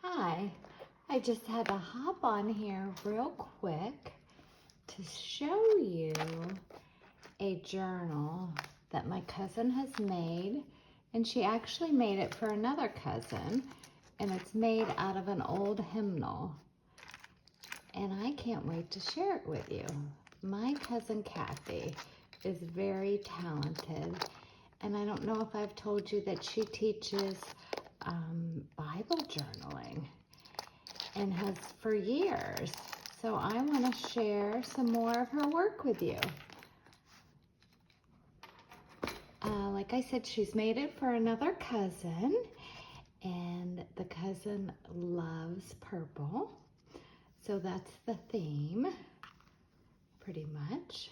Hi, I just had to hop on here real quick to show you a journal that my cousin has made, and she actually made it for another cousin, and it's made out of an old hymnal, and I can't wait to share it with you. My cousin Kathy is very talented, and I don't know if I've told you that she teaches Bible journaling and has for years. So I want to share some more of her work with you. Like I said, she's made it for another cousin, and the cousin loves purple. So that's the theme, pretty much.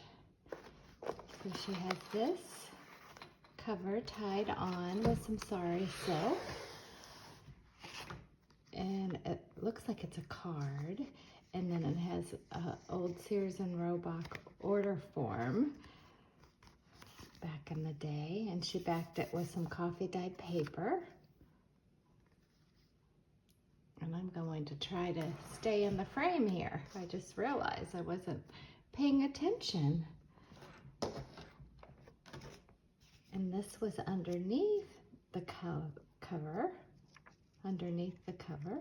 So she has this cover tied on with some sari silk. And it looks like it's a card, and then it has old Sears and Roebuck order form back in the day, and she backed it with some coffee dyed paper. And I'm going to try to stay in the frame here. I just realized I wasn't paying attention. And this was underneath the cover. Underneath the cover.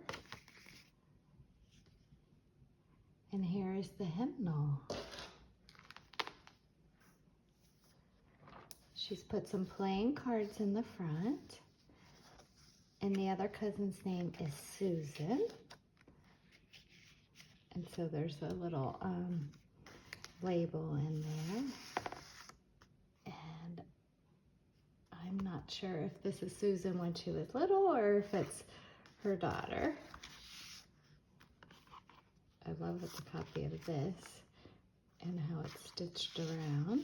And here is the hymnal. She's put some playing cards in the front. And the other cousin's name is Susan. And so there's a little label in there. And I'm not sure if this is Susan when she was little or if it's her daughter. I love the copy of this and how it's stitched around.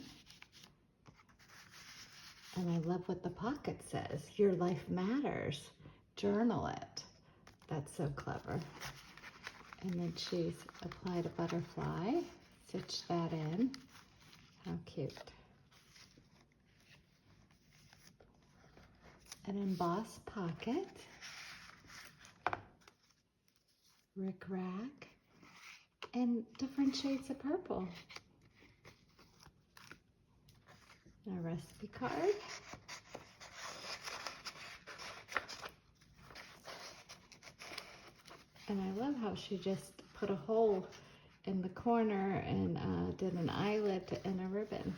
And I love what the pocket says. Your life matters. Journal it. That's so clever. And then she's applied a butterfly, stitched that in. How cute. An embossed pocket. Rick-rack. And different shades of purple. A recipe card. And I love how she just put a hole in the corner and did an eyelet and a ribbon.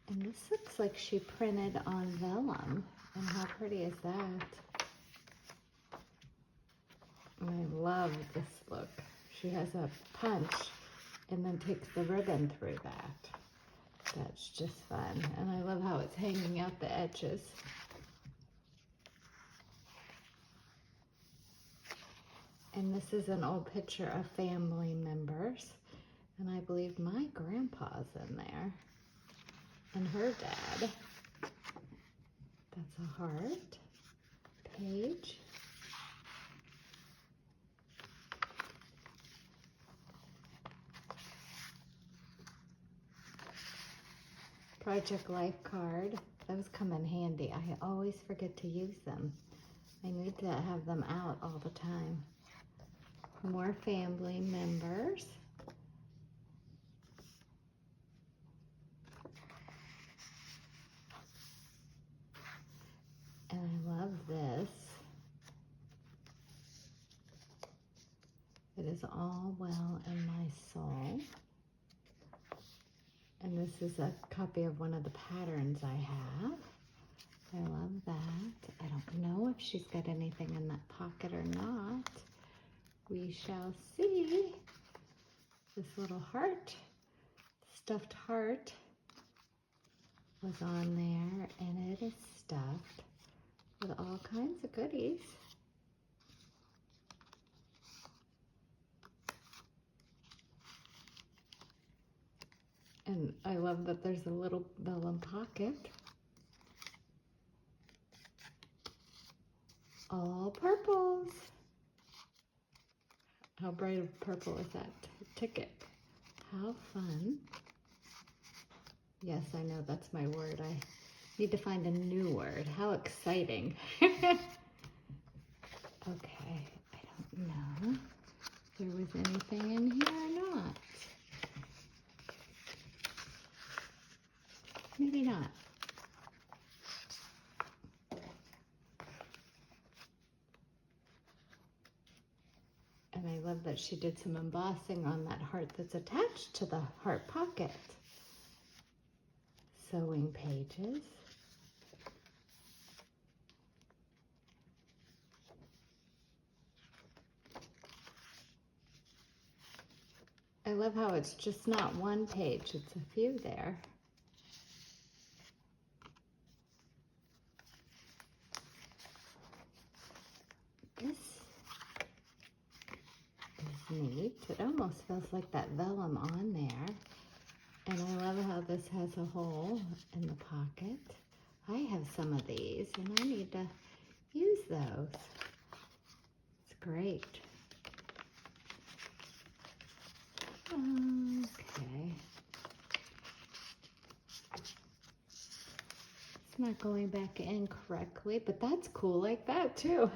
And this looks like she printed on vellum. And how pretty is that? And I love this look. She has a punch and then takes the ribbon through that. That's just fun. And I love how it's hanging out the edges. And this is an old picture of family members. And I believe my grandpa's in there. And her dad. That's a heart. Page. Project Life card. Those come in handy. I always forget to use them. I need to have them out all the time. More family members. And I love this. It is all well in my soul. And this is a copy of one of the patterns I have. I love that. I don't know if she's got anything in that pocket or not. We shall see. This little heart, stuffed heart, was on there, and it is stuffed with all kinds of goodies. And I love that there's a little vellum pocket. All purples. How bright of purple is that? Ticket. How fun. Yes, I know that's my word. I need to find a new word. How exciting. Okay, I don't know if there was anything in here or not. Maybe not. And I love that she did some embossing on that heart that's attached to the heart pocket. Sewing pages. I love how it's just not one page, it's a few there. This is neat. It almost feels like that vellum on there. And I love how this has a hole in the pocket. I have some of these and I need to use those. It's great. Okay. It's not going back in correctly, but that's cool like that too.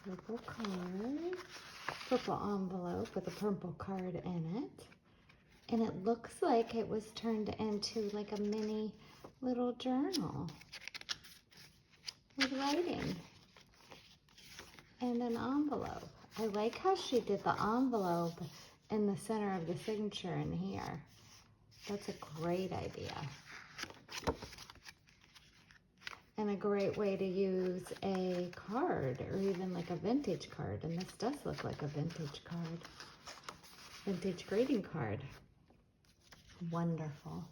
Purple card, purple envelope with a purple card in it. And it looks like it was turned into like a mini little journal with writing and an envelope. I like how she did the envelope in the center of the signature in here. That's a great idea. And a great way to use a card or even like a vintage card. And this does look like a vintage card. Vintage greeting card. Wonderful.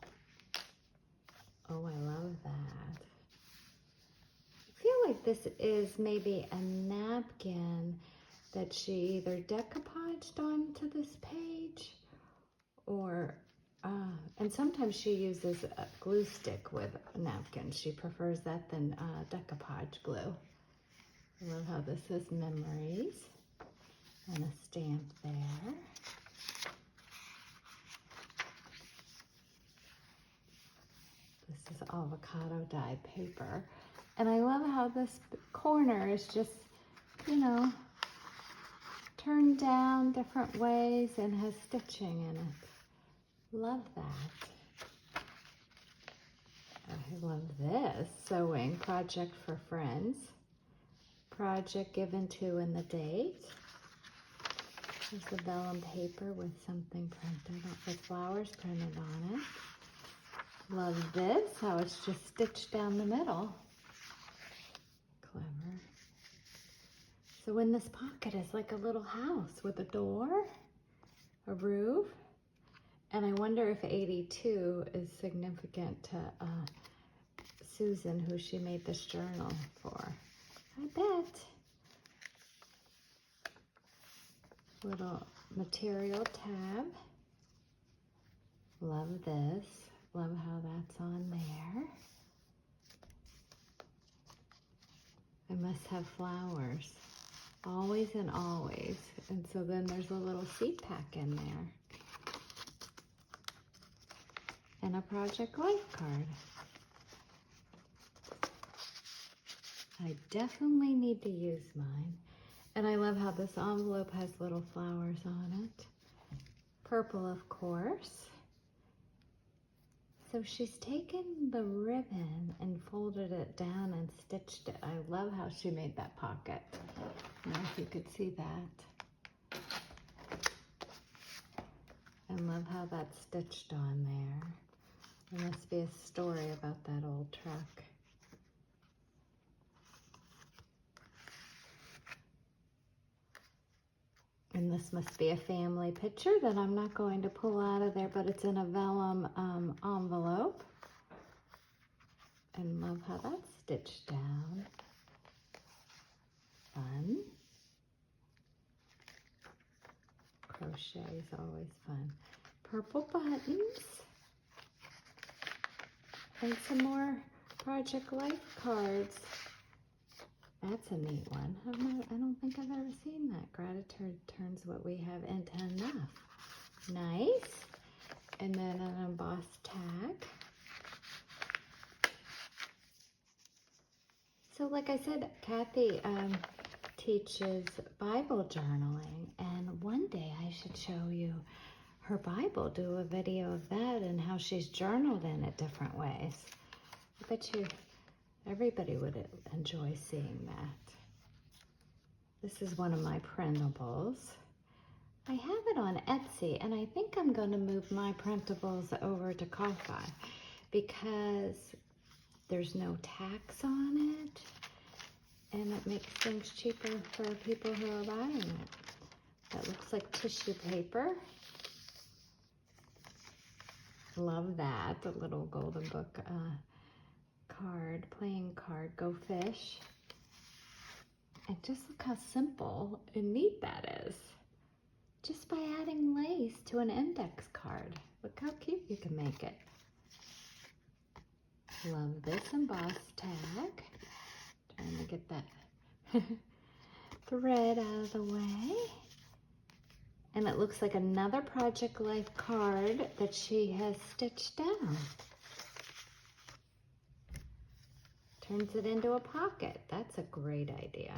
Oh, I love that. I feel like this is maybe a napkin that she either decoupaged onto this page or and sometimes she uses a glue stick with napkins. She prefers that than decoupage glue. I love how this says memories and a stamp there. This is avocado dyed paper. And I love how this corner is just, you know, turned down different ways and has stitching in it. Love that. I love this. Sewing project for friends. Project given to and the date. There's the vellum paper with something printed, with flowers printed on it. Love this, how it's just stitched down the middle. Clever. So in this pocket is like a little house with a door, a roof. And I wonder if 82 is significant to Susan, who she made this journal for. I bet. Little material tab. Love this. Love how that's on there. I must have flowers. Always and always. And so then there's a little seed pack in there. And a Project Life card. I definitely need to use mine. And I love how this envelope has little flowers on it. Purple, of course. So she's taken the ribbon and folded it down and stitched it. I love how she made that pocket. I don't know if you could see that. I love how that's stitched on there. There must be a story about that old truck. And this must be a family picture that I'm not going to pull out of there, but it's in a vellum envelope. And love how that's stitched down. Fun. Crochet is always fun. Purple buttons. And some more Project Life cards. That's a neat one. I don't think I've ever seen that. Gratitude turns what we have into enough. Nice. And then an embossed tag. So like I said, Kathy teaches Bible journaling, and one day I should show you her Bible, do a video of that and how she's journaled in it different ways. I bet you everybody would enjoy seeing that. This is one of my printables. I have it on Etsy, and I think I'm going to move my printables over to Ko-Fi because there's no tax on it, and it makes things cheaper for people who are buying it. That looks like tissue paper. Love that, the little golden book card, playing card, Go Fish. And just look how simple and neat that is. Just by adding lace to an index card. Look how cute you can make it. Love this embossed tag. Trying to get that thread out of the way. And it looks like another Project Life card that she has stitched down. Turns it into a pocket. That's a great idea.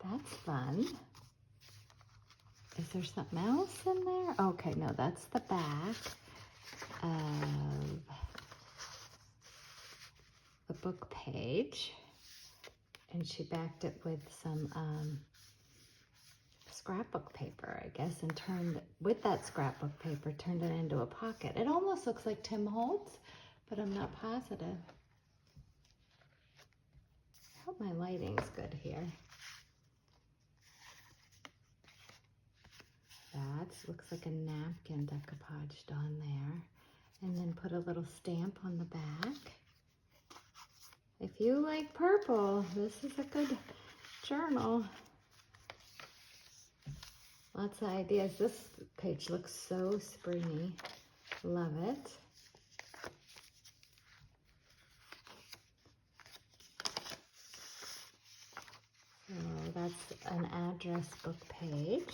That's fun. Is there something else in there? Okay, no, that's the back of the book page. And she backed it with some scrapbook paper, I guess, and turned, with that scrapbook paper, turned it into a pocket. It almost looks like Tim Holtz, but I'm not positive. I hope my lighting's good here. That looks like a napkin decoupaged on there. And then put a little stamp on the back. If you like purple, this is a good journal. Lots of ideas. This page looks so springy. Love it. So that's an address book page.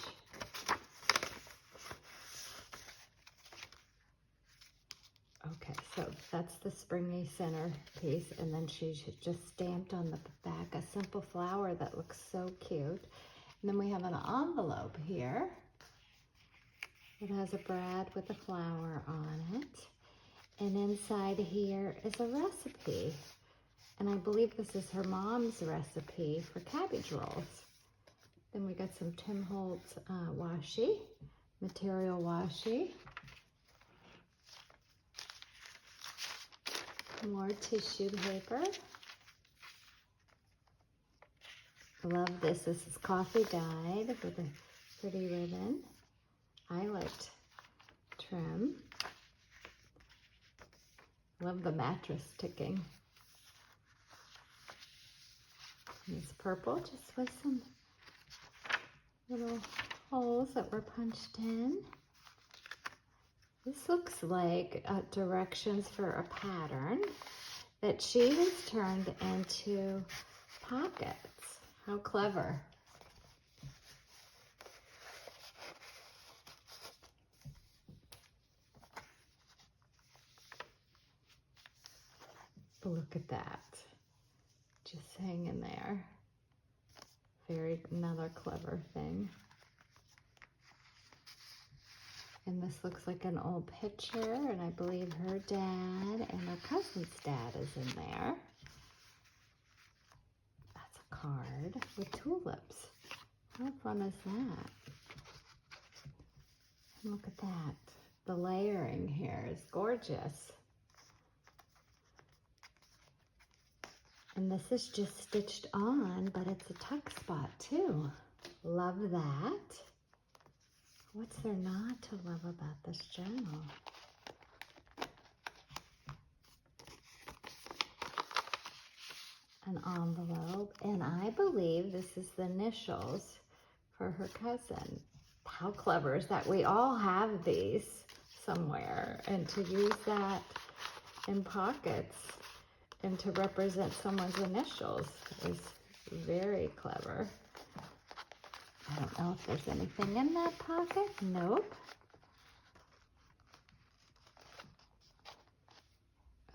Okay, so that's the springy center piece, and then she just stamped on the back a simple flower that looks so cute. And then we have an envelope here. It has a brad with a flower on it. And inside here is a recipe. And I believe this is her mom's recipe for cabbage rolls. Then we got some Tim Holtz washi, material washi. More tissue paper. Love this. This is coffee dyed with a pretty ribbon. Eyelet trim. Love the mattress ticking. And it's purple, just with some little holes that were punched in. This looks like directions for a pattern that she has turned into pockets. How clever. Look at that. Just hanging there. Another clever thing. And this looks like an old picture, and I believe her dad and her cousin's dad is in there. That's a card with tulips. How fun is that? And look at that. The layering here is gorgeous. And this is just stitched on, but it's a tuck spot too. Love that. What's there not to love about this journal? An envelope, and I believe this is the initials for her cousin. how clever is that? We all have these somewhere, and to use that in pockets and to represent someone's initials is very clever. I don't know if there's anything in that pocket. Nope.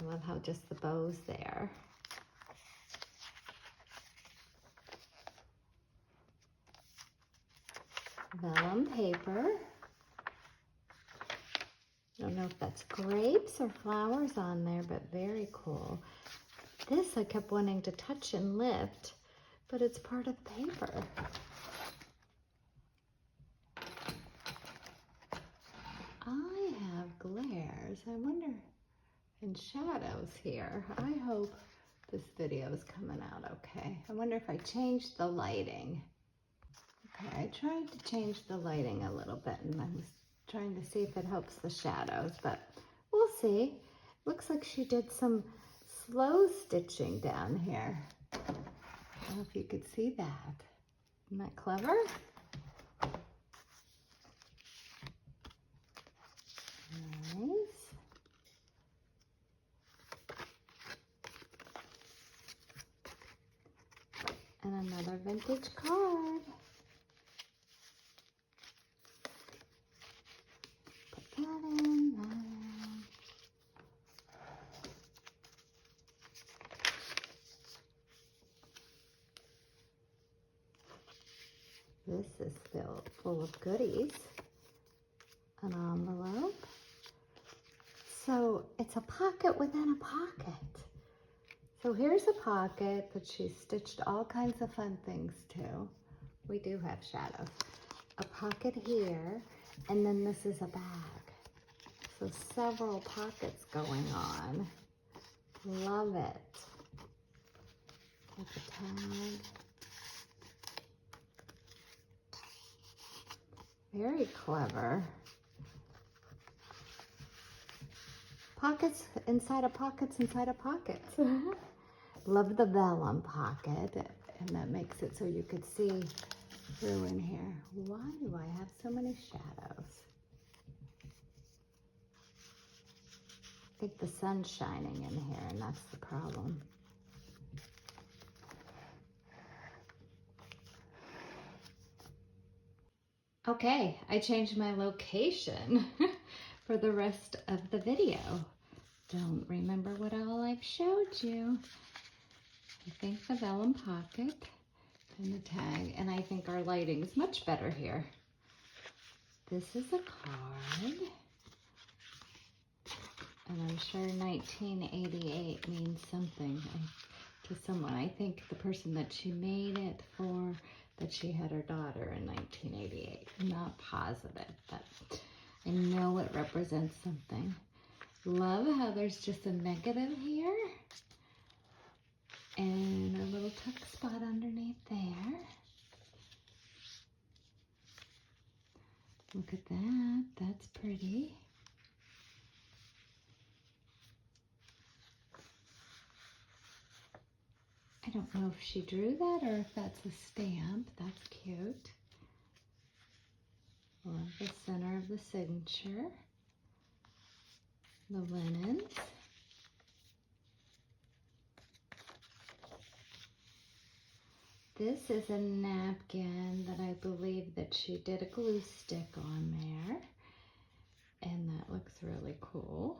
I love how just the bow's there. Vellum paper. I don't know if that's grapes or flowers on there, but very cool. This I kept wanting to touch and lift, but it's part of the paper. I have glares. I wonder, and shadows here. I hope this video is coming out okay. I wonder if I changed the lighting. Okay, I tried to change the lighting a little bit, and I was trying to see if it helps the shadows, but we'll see. Looks like she did some slow stitching down here. I don't know if you could see that. Isn't that clever? Nice. And another vintage card. Put that in, that in. This is filled full of goodies. An envelope. So it's a pocket within a pocket. So here's a pocket that she stitched all kinds of fun things to. We do have shadows. A pocket here, and then this is a bag. So several pockets going on. Love it. With the tag. Very clever. Pockets inside of pockets inside of pockets. Love the vellum pocket, and that makes it so you could see through in here. Why do I have so many shadows? I think the sun's shining in here, and that's the problem. Okay, I changed my location for the rest of the video. Don't remember what all I've showed you. I think the vellum pocket and the tag, and I think our lighting is much better here. This is a card, and I'm sure 1988 means something to someone. I think the person that she made it for, that she had her daughter in 1988. I'm not positive, but I know it represents something. Love how there's just a negative here and a little tuck spot underneath there. Look at that, that's pretty. I don't know if she drew that or if that's a stamp. That's cute. Love the center of the signature. The linens. This is a napkin that I believe that she did a glue stick on there. And that looks really cool.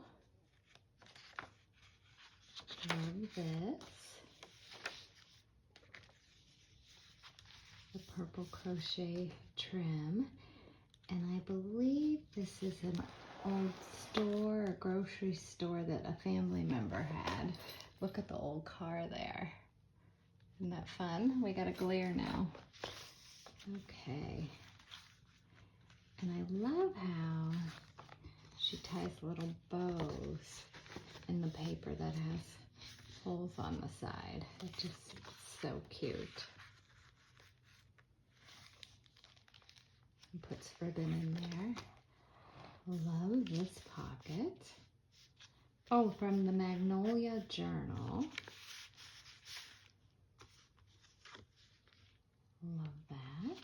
Love this. The purple crochet trim. And I believe this is an old store or grocery store that a family member had. Look at the old car there. Isn't that fun? We got a glare now. Okay. And I love how she ties little bows in the paper that has holes on the side. It's just so cute. And puts ribbon in there. Love this pocket. Oh, from the Magnolia Journal. Love that.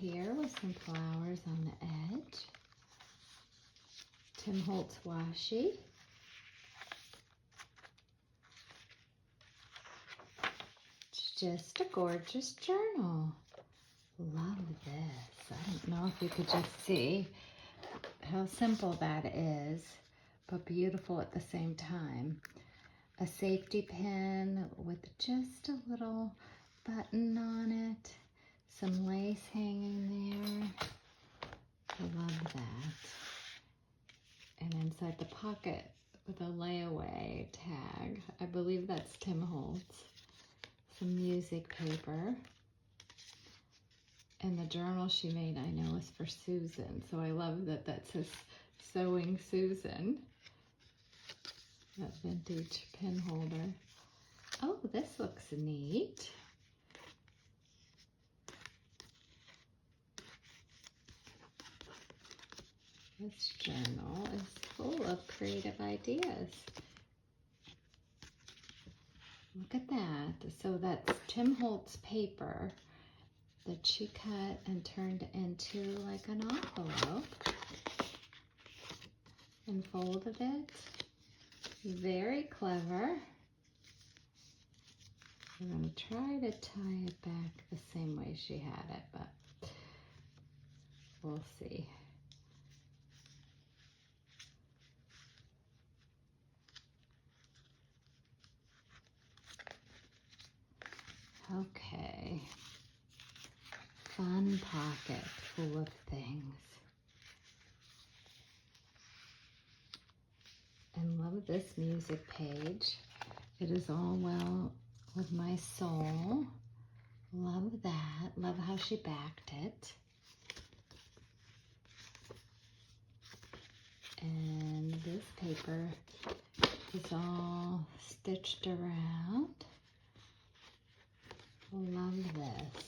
here with some flowers on the edge. Tim Holtz washi. It's just a gorgeous journal. Love this. I don't know if you could just see how simple that is, but beautiful at the same time. A safety pin with just a little button on it. Some lace hanging there. I love that. And inside the pocket with a layaway tag. I believe that's Tim Holtz. Some music paper. And the journal she made, I know, is for Susan. So I love that that says Sewing Susan. That vintage pen holder. Oh, this looks neat. This journal is full of creative ideas. Look at that. So that's Tim Holtz paper that she cut and turned into like an envelope and folded it. Very clever. I'm going to try to tie it back the same way she had it, but we'll see. Okay. Fun pocket full of things. And love this music page. It is all well with my soul. Love that. Love how she backed it. And this paper is all stitched around. Love this.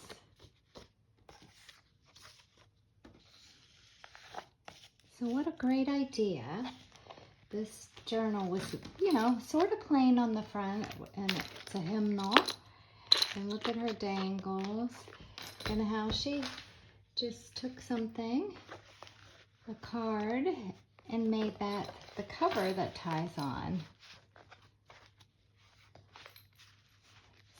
So what a great idea. This journal was, you know, sort of plain on the front, and it's a hymnal. And look at her dangles and how she just took something, a card, and made that the cover that ties on.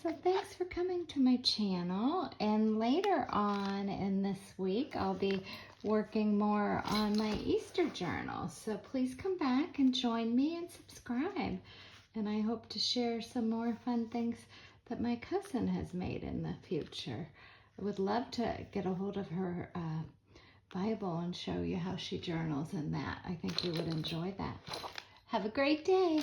So thanks for coming to my channel, and later on in this week I'll be working more on my Easter journal. So please come back and join me and subscribe. And I hope to share some more fun things that my cousin has made in the future. I would love to get a hold of her Bible and show you how she journals in that. I think you would enjoy that. Have a great day.